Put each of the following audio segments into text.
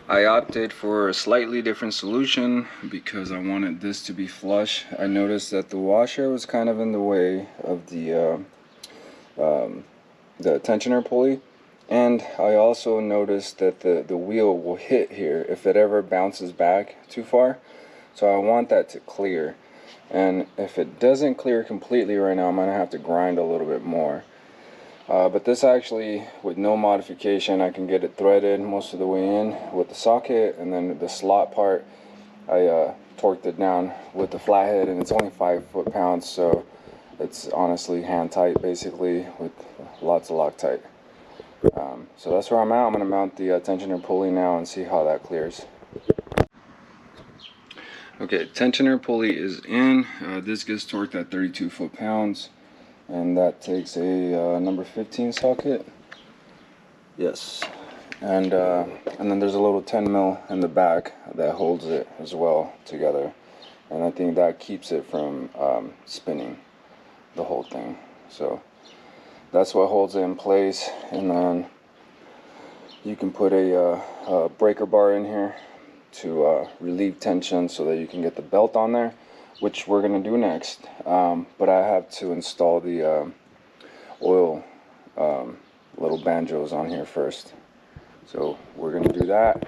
I opted for a slightly different solution because I wanted this to be flush. I noticed that the washer was kind of in the way of the tensioner pulley, and I also noticed that the wheel will hit here if it ever bounces back too far. So I want that to clear, and if it doesn't clear completely right now, I'm gonna have to grind a little bit more. But this actually, with no modification, I can get it threaded most of the way in with the socket, and then the slot part, I torqued it down with the flathead, and it's only 5 foot-pounds, so it's honestly hand tight basically with lots of Loctite. So that's where I'm at. I'm going to mount the tensioner pulley now and see how that clears. Okay, tensioner pulley is in. This gets torqued at 32 foot-pounds. And that takes a number 15 socket. Yes. And then there's a little 10 mil in the back that holds it as well together. And I think that keeps it from spinning the whole thing. So that's what holds it in place. And then you can put a breaker bar in here to relieve tension so that you can get the belt on there, which we're going to do next. But I have to install the oil little banjos on here first. So we're going to do that.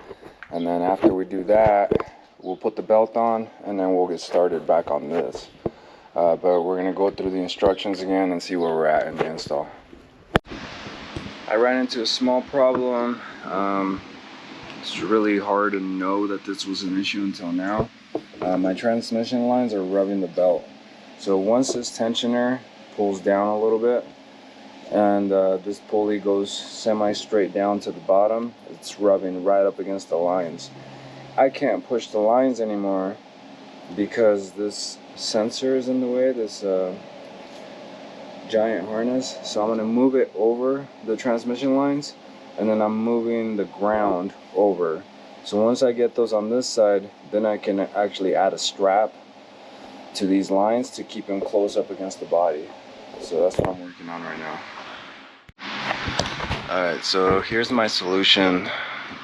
And then after we do that, we'll put the belt on and then we'll get started back on this. But we're going to go through the instructions again and see where we're at in the install. I ran into a small problem. It's really hard to know that this was an issue until now. My transmission lines are rubbing the belt. So once this tensioner pulls down a little bit and this pulley goes semi-straight down to the bottom, it's rubbing right up against the lines. I can't push the lines anymore because this sensor is in the way, this giant harness. So I'm going to move it over the transmission lines, and then I'm moving the ground over. So once I get those on this side, then I can actually add a strap to these lines to keep them close up against the body. So that's what I'm working on right now. Alright, so here's my solution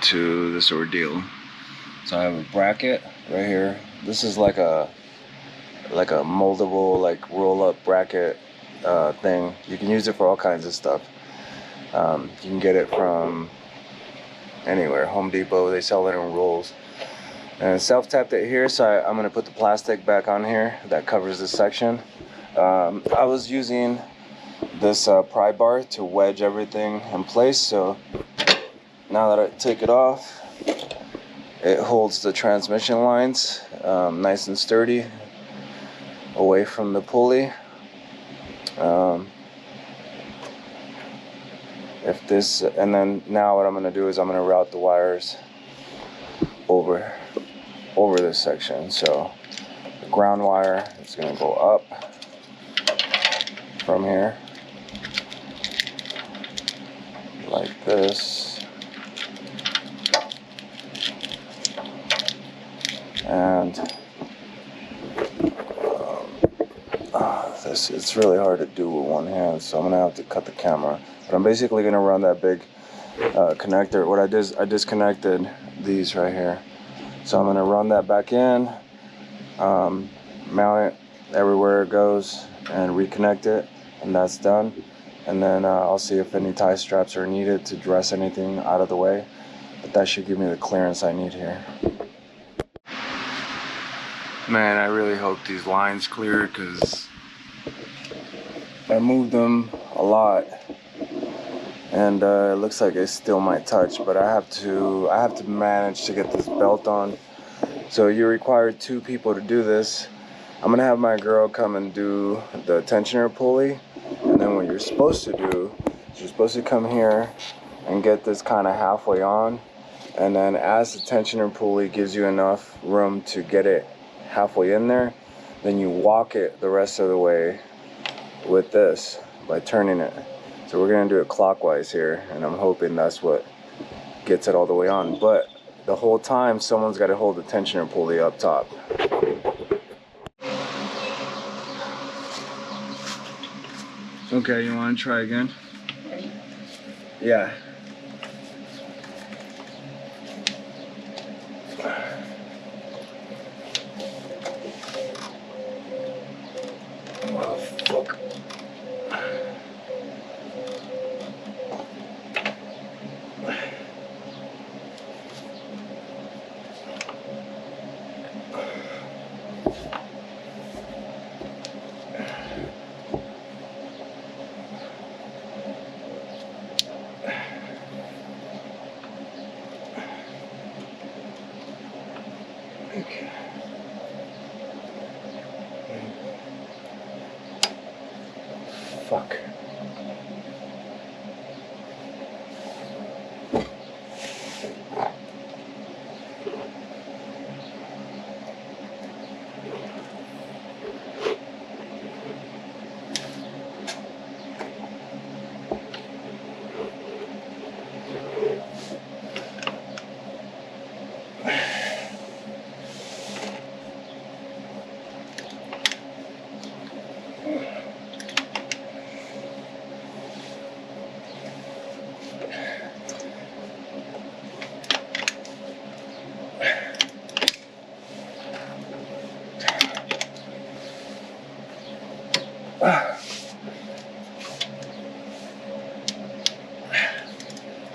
to this ordeal. So I have a bracket right here. This is like a moldable, like roll-up bracket thing. You can use it for all kinds of stuff. You can get it from anywhere, Home Depot, they sell it in rolls. And self-tapped it here, so I'm going to put the plastic back on here that covers this section. I was using this pry bar to wedge everything in place, so now that I take it off, it holds the transmission lines nice and sturdy away from the pulley. And then now what I'm going to do is I'm going to route the wires over this section. So the ground wire is going to go up from here like this, and it's really hard to do with one hand, so I'm gonna have to cut the camera. But I'm basically gonna run that big connector. What I did is I disconnected these right here, so I'm gonna run that back in, mount it everywhere it goes, and reconnect it, and that's done. And then I'll see if any tie straps are needed to dress anything out of the way, but that should give me the clearance I need here. Man, I really hope these lines clear, because I moved them a lot, and it looks like it still might touch, but I have to manage to get this belt on. So you require 2 people to do this. I'm gonna have my girl come and do the tensioner pulley, and then what you're supposed to do is you're supposed to come here and get this kind of halfway on, and then as the tensioner pulley gives you enough room to get it halfway in there, then you walk it the rest of the way with this by turning it. So we're gonna do it clockwise here, and I'm hoping that's what gets it all the way on. But the whole time someone's got to hold the tensioner pulley up top. Okay, you want to try again? Yeah. Fuck.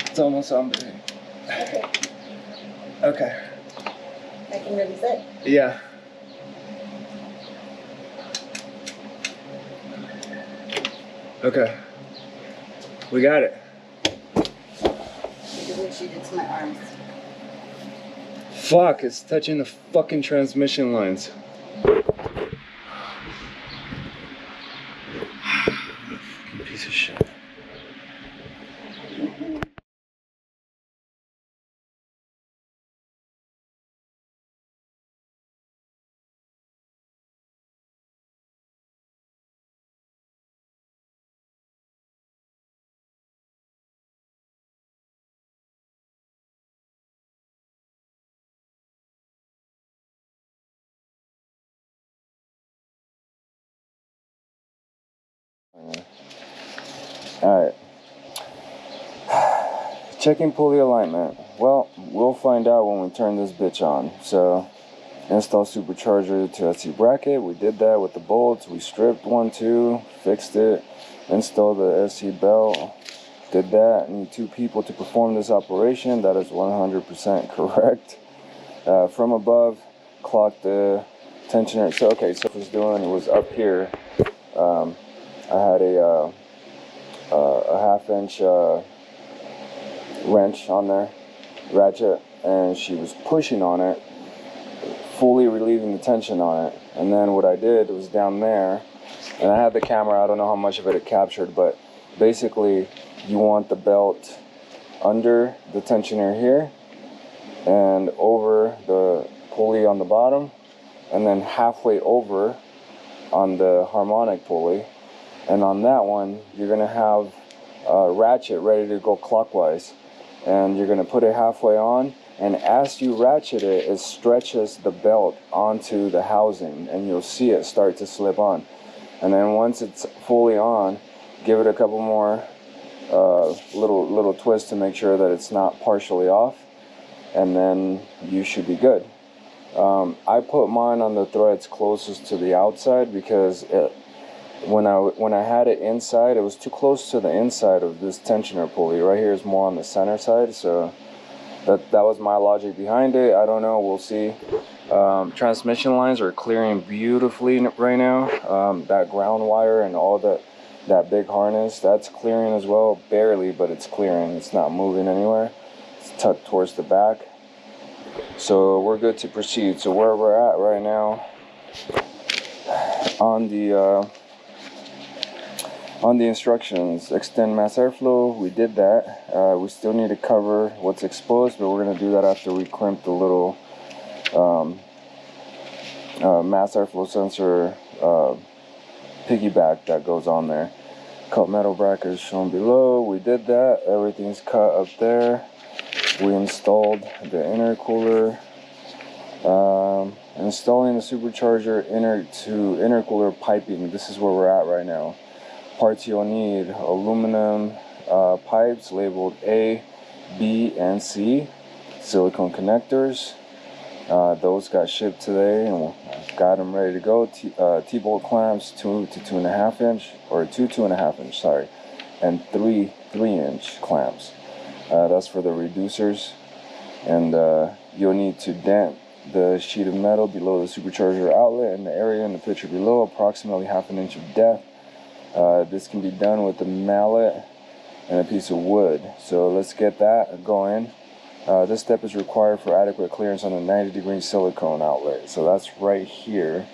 It's almost on big. Okay. Okay. I can release it? Yeah. Okay. We got it. Look at what she did to my arms. Fuck, it's touching the fucking transmission lines. Fucking piece of shit. Alright. Checking pulley alignment. Well, we'll find out when we turn this bitch on. So, install supercharger to SC bracket. We did that with the bolts. We stripped 1, 2, fixed it, installed the SC belt. Did that. Need 2 people to perform this operation. That is 100% correct. From above, clock the tensioner. So, okay, so what I was doing, it was up here. I had a 1/2 inch wrench on there, ratchet, and she was pushing on it, fully relieving the tension on it. And then what I did was down there, and I had the camera, I don't know how much of it captured, but basically you want the belt under the tensioner here and over the pulley on the bottom, and then halfway over on the harmonic pulley. And on that one, you're gonna have a ratchet ready to go clockwise, and you're gonna put it halfway on, and as you ratchet it, it stretches the belt onto the housing, and you'll see it start to slip on. And then once it's fully on, give it a couple more little twists to make sure that it's not partially off, and then you should be good. I put mine on the threads closest to the outside because when I had it inside, it was too close to the inside of this tensioner pulley. Right here is more on the center side, so that was my logic behind it. I don't know, we'll see. Transmission lines are clearing beautifully right now. That ground wire and all that big harness, that's clearing as well, barely, but it's clearing. It's not moving anywhere. It's tucked towards the back, so we're good to proceed. So where we're at right now on the instructions, extend mass airflow, we did that. We still need to cover what's exposed, but we're going to do that after we crimp the little mass airflow sensor piggyback that goes on there. Cut metal brackets shown below. We did that. Everything's cut up there. We installed the intercooler. Installing the supercharger intercooler piping. This is where we're at right now. Parts you'll need: aluminum pipes labeled A, B, and C. Silicone connectors. Those got shipped today and got them ready to go. T-bolt clamps, 2 to 2.5 inch, or 2.5 inch, sorry, and 3-inch clamps. That's for the reducers. And you'll need to dent the sheet of metal below the supercharger outlet in the area in the picture below, approximately 1/2 inch of depth. This can be done with a mallet and a piece of wood. So let's get that going. This step is required for adequate clearance on the 90-degree silicone outlet. So that's right here.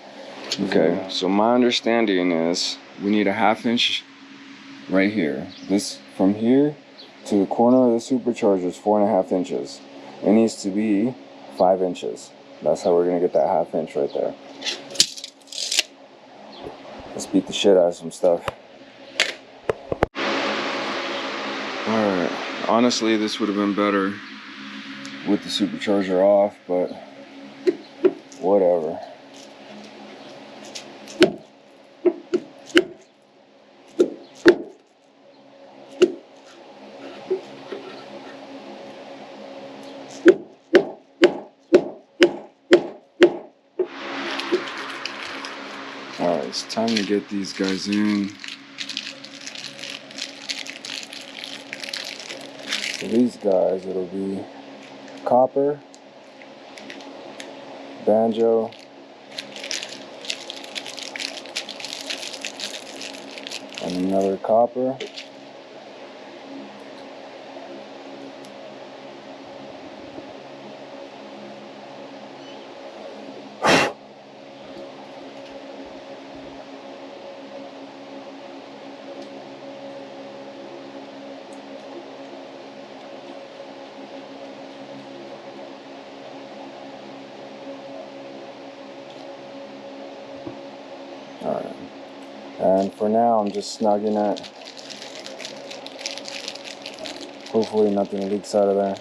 Okay, so my understanding is we need a 1/2 inch right here. This from here to the corner of the supercharger is 4.5 inches. It needs to be 5 inches. That's how we're gonna get that 1/2 inch right there. Let's beat the shit out of some stuff. Alright, honestly this would have been better with the supercharger off, but whatever. Alright, it's time to get these guys in. For these guys, it'll be copper, banjo, and another copper. Alright, and for now I'm just snugging it. Hopefully nothing leaks out of there.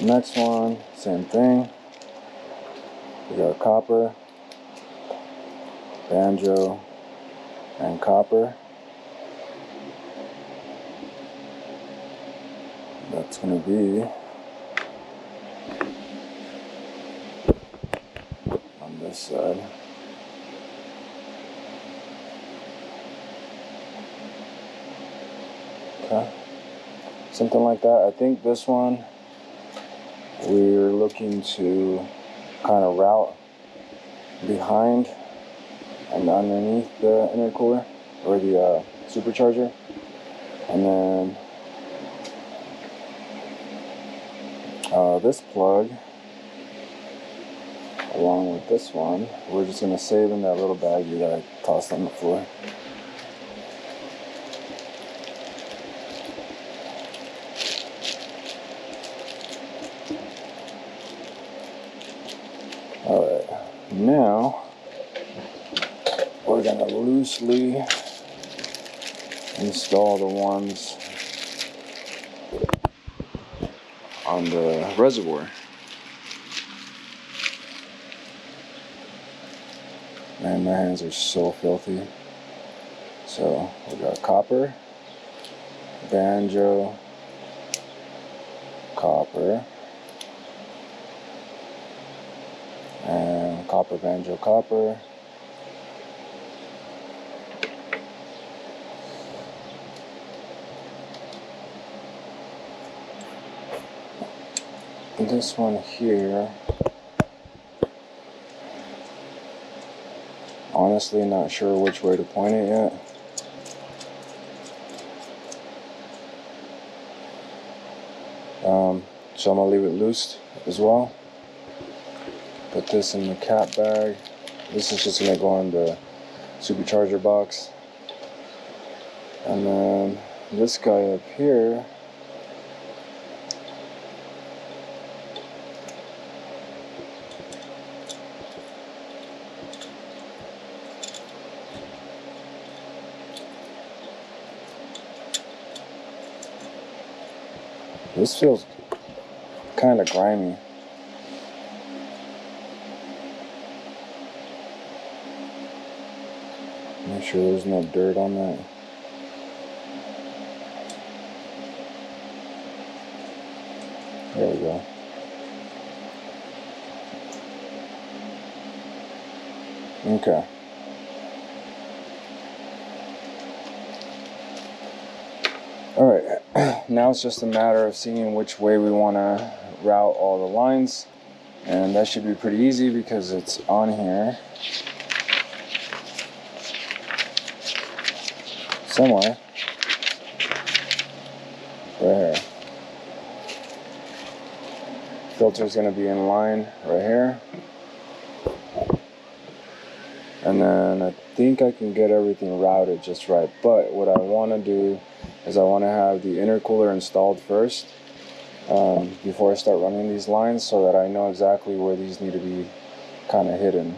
Next one, same thing. We got copper, banjo, and copper. That's going to be on this side. Okay, something like that. I think this one we're looking to kind of route behind and underneath the intercooler or the supercharger, and then this plug along with this one we're just going to save in that little baggie that I tossed on the floor. Alright, now we're going to loosely install the ones on the reservoir. Man, my hands are so filthy. So we got copper, banjo, copper, and copper, banjo, copper. This one here, honestly not sure which way to point it yet. So I'm gonna leave it loose as well. Put this in the cap bag. This is just gonna go in the supercharger box. And then this guy up here, this feels kind of grimy. Make sure there's no dirt on that. There we go. Okay. Alright, now it's just a matter of seeing which way we want to route all the lines, and that should be pretty easy because it's on here somewhere. Right here. Filter is going to be in line right here, and then I think I can get everything routed just right. But what I want to do is I want to have the intercooler installed first before I start running these lines, so that I know exactly where these need to be kind of hidden.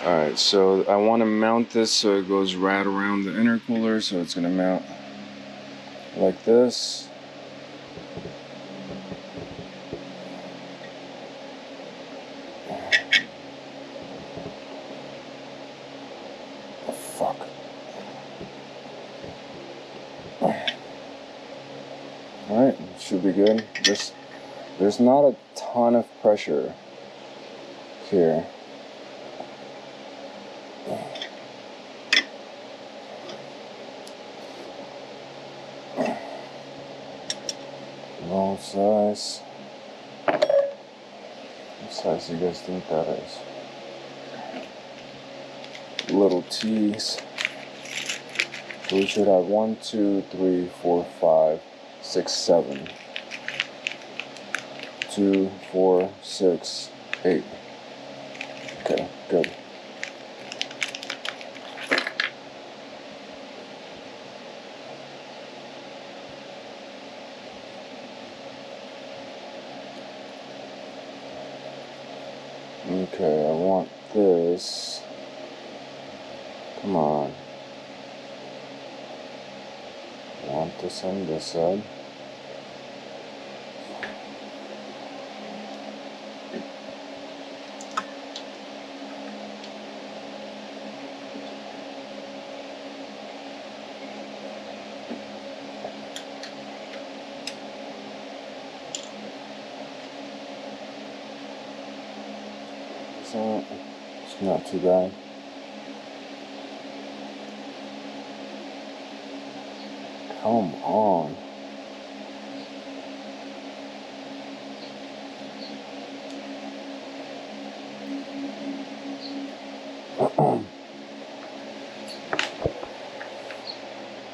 Alright, so I want to mount this so it goes right around the intercooler, so it's going to mount like this. Oh, fuck. Alright, should be good. There's not a ton of pressure here. Wrong size. What size do you guys think that is? Little T's. So we should have 1, 2, 3, 4, 5, 6, 7. 2, 4, 6, 8. Okay, good. Okay, I want this. Come on. I want this on this side. So, it's not too bad. Come on.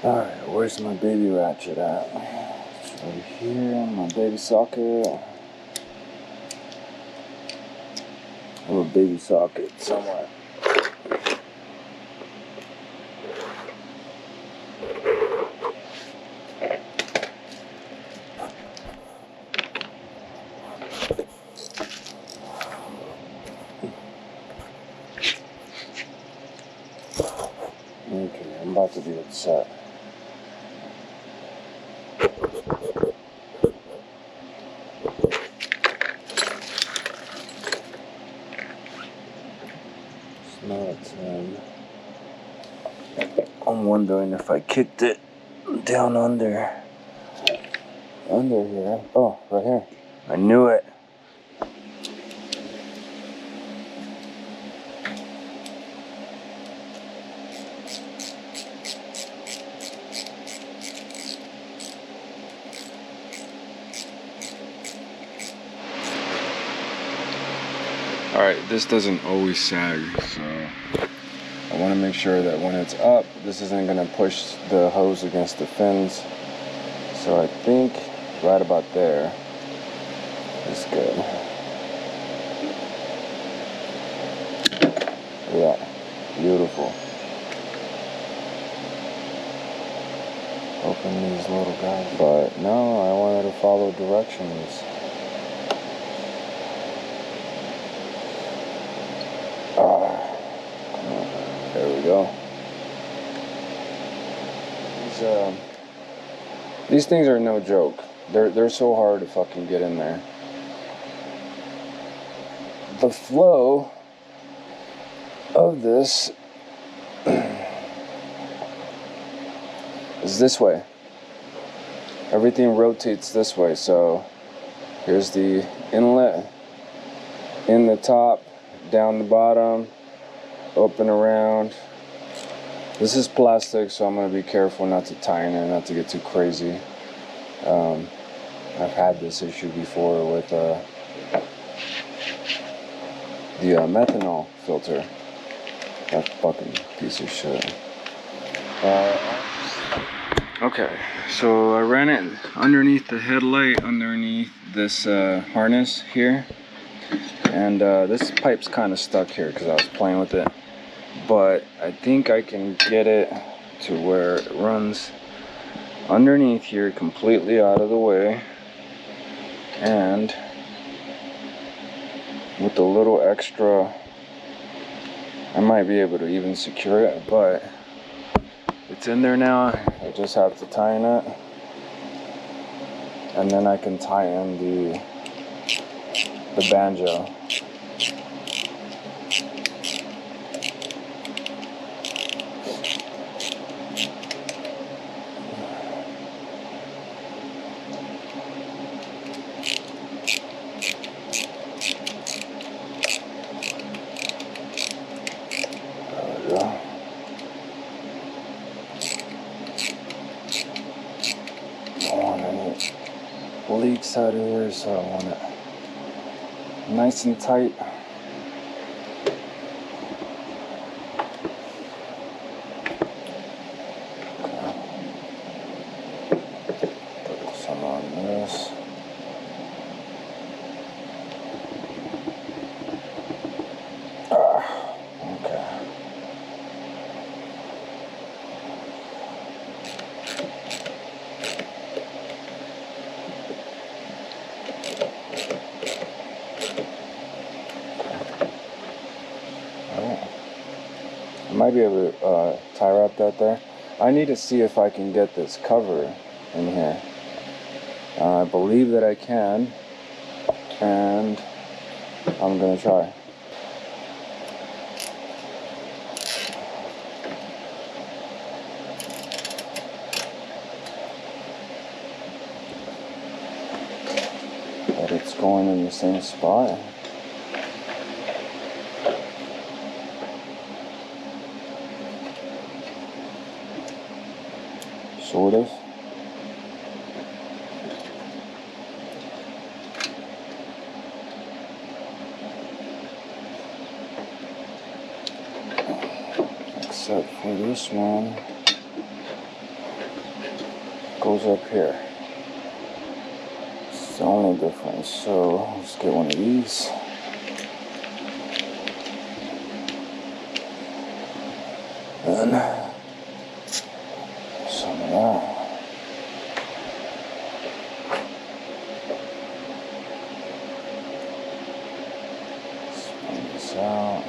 Alright, where's my baby ratchet at? It's right here, my baby socket. I have a baby socket somewhere. Okay, I'm about to be upset. It's not a 10. I'm wondering if I kicked it down under here. Oh, right here. I knew it. Alright, this doesn't always sag, so I want to make sure that when it's up, this isn't going to push the hose against the fins. So I think right about there is good. Yeah, beautiful. Open these little guys. But no, I wanted to follow directions. There we go. These things are no joke. They're so hard to fucking get in there. The flow of this is this way. Everything rotates this way. So here's the inlet in the top, down the bottom, open around. This is plastic, so I'm going to be careful not to tighten it, not to get too crazy. I've had this issue before with the methanol filter. That fucking piece of shit. Okay, so I ran it underneath the headlight, underneath this harness here. And this pipe's kind of stuck here because I was playing with it, but I think I can get it to where it runs underneath here, completely out of the way, and with a little extra I might be able to even secure it, but it's in there now. I just have to tighten it, and then I can tighten the banjo. Leaks out of here, so I want it nice and tight. Put some on this. Okay. I might be able to tie wrap that there. I need to see if I can get this cover in here. I believe that I can, and I'm gonna try. But it's going in the same spot. Sort of. Except for this one. Goes up here. It's the only difference. So let's get one of these. And some of that. Spin this out.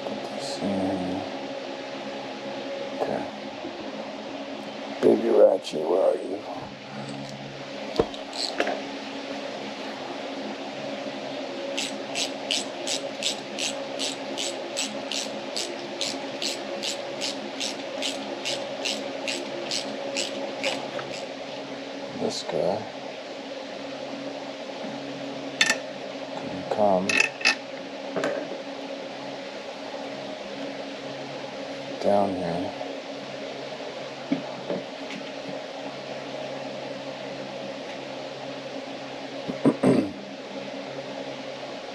Put this in. Okay. Baby Ratchet, where are you? This guy can come down here.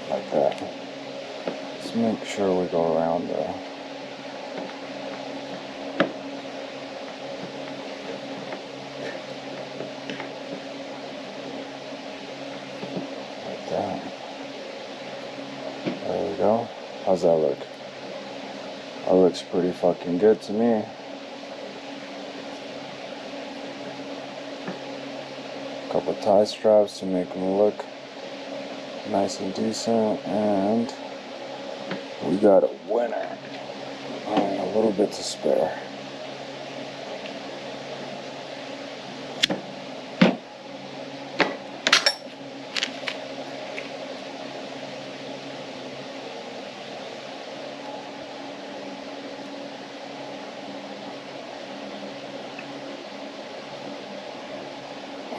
Like that. Let's make sure we go around there. Like that. There we go. How's that look? That looks pretty fucking good to me. Couple tie straps to make them look nice and decent, and we got a winner and a little bit to spare.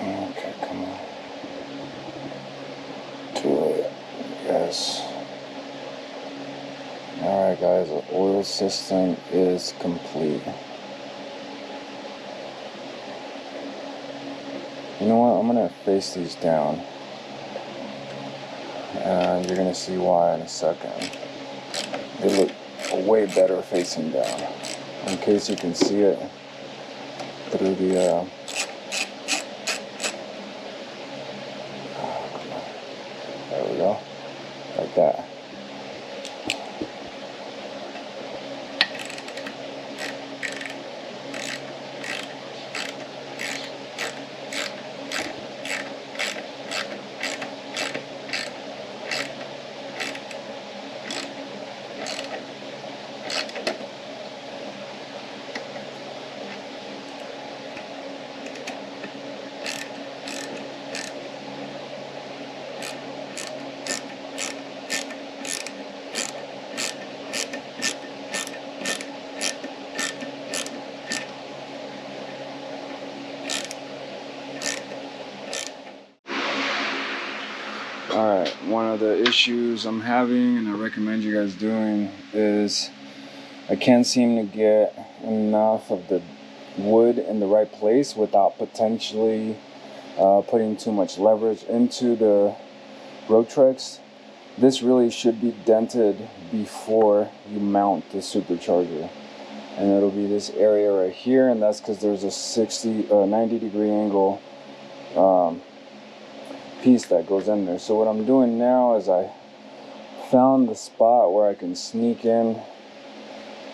Okay, come on. To it. Yes. Alright guys, the oil system is complete. You know what, I'm gonna face these down, and you're gonna see why in a second. they look way better facing down. In case you can see it through the there we go, like that. Alright, one of the issues I'm having, and I recommend you guys doing, is I can't seem to get enough of the wood in the right place without potentially putting too much leverage into the rotrex. This really should be dented before you mount the supercharger. And it'll be this area right here, and that's because there's a 90 degree angle piece that goes in there. So what I'm doing now is I found the spot where I can sneak in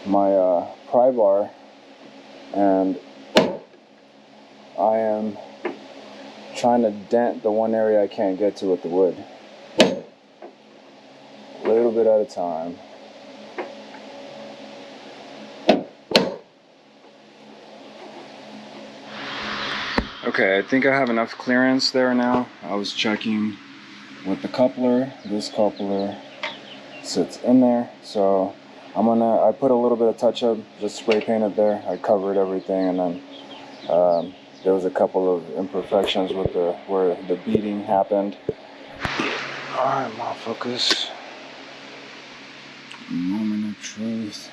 my pry bar, and I am trying to dent the one area I can't get to with the wood, a little bit at a time. Okay, I think I have enough clearance there now. I was checking with the coupler. This coupler sits in there, so I put a little bit of touch-up, just spray painted there. I covered everything, and then there was a couple of imperfections with where the beading happened. Alright, motherfuckers. Moment of truth.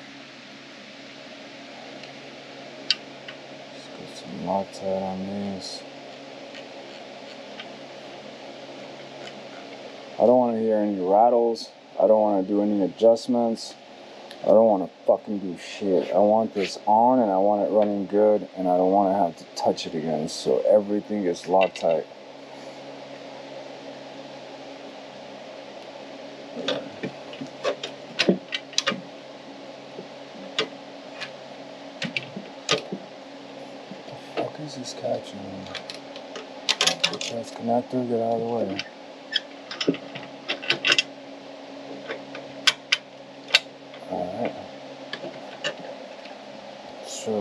Some Loctite on these. I don't want to hear any rattles. I don't want to do any adjustments. I don't want to fucking do shit. I want this on, and I want it running good, and I don't want to have to touch it again, so everything is Loctite. Is this catching? Get that connector, get out of the way. Alright. So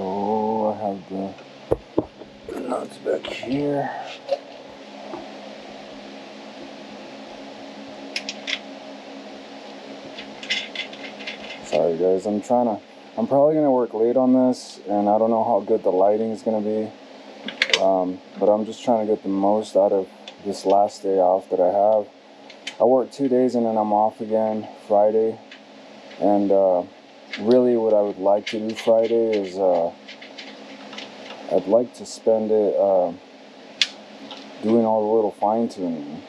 I have the nuts back here. Sorry guys, I'm probably gonna work late on this, and I don't know how good the lighting is gonna be. But I'm just trying to get the most out of this last day off that I have. I work 2 days and then I'm off again Friday. And really what I would like to do Friday is I'd like to spend it doing all the little fine tuning,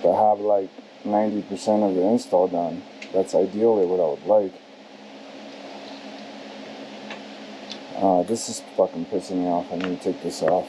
but have like 90% of the install done. That's ideally what I would like. This is fucking pissing me off. I need to take this off.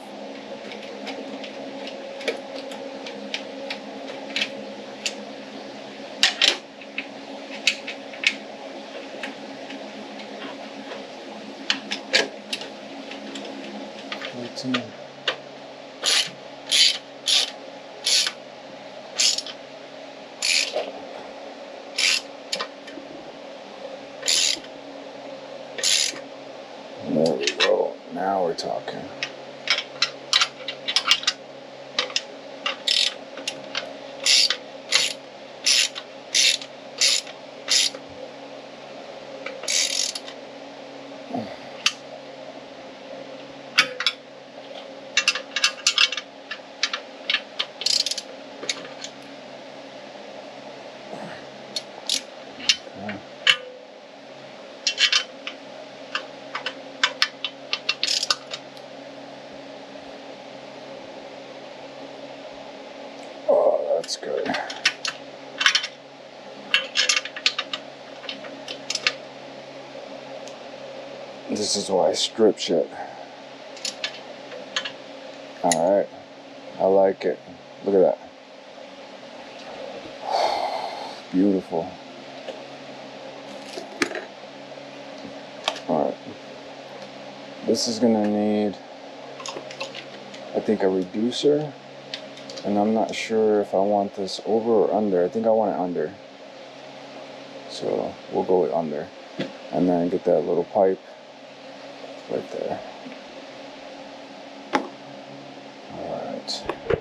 There we go. Now we're talking. Oh, that's good. This is why I strip shit. Alright. I like it. Look at that. Beautiful. Alright. This is gonna need, I think, a reducer. And I'm not sure if I want this over or under. I think I want it under. So we'll go with under. And then get that little pipe right there. Alright.